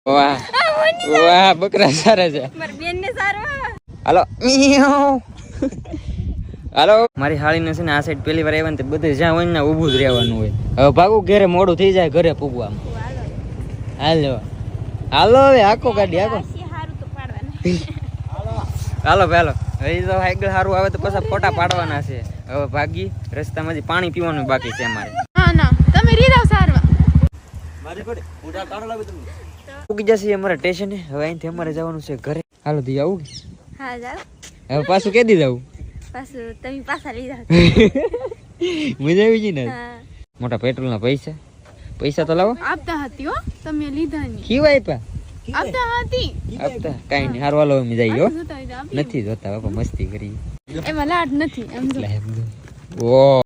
વાહ વાહ બકરા સારા છે. હાલો હાલો મારી હાળીને છે ને આ સાઈડ પેલી વાર આવ્યા ને બધે જ્યાં હોય ને ઊભું જ રહેવાનું હોય. હવે ભાગું ઘરે મોડું થઈ જાય ઘરે પૂગવામાં. હાલો હાલો હવે આખો ગાડી આખો હાલો હાલો હવે તો આગળ સારું આવે તો પછી ફોટા પાડવાના છે. હવે ભાગી રસ્તામાંથી પાણી પીવાનું બાકી છે અમારે. હા ના તમે રીરાવ સારવા ઉગી જશે અમારા સ્ટેશને. હવે અહીંથી અમારે જવાનું છે ઘરે. હાલો દી આવું હા જાવ હવે પાછું કેદી જવું પાછું તમે પાછા લીધા મજા આવી ગઈ ને. મોટા પેટ્રોલ ના પૈસા તો લાવો. આપતા હતી હો તમે લીધા ની કેવા આપ્યા આપતા હતી આપતા કઈ નહીં હારું હાલો અમે જઈએ હો. નથી જોતા બાપા મસ્તી કરી એમાં લાડ નથી એમ જો ઓ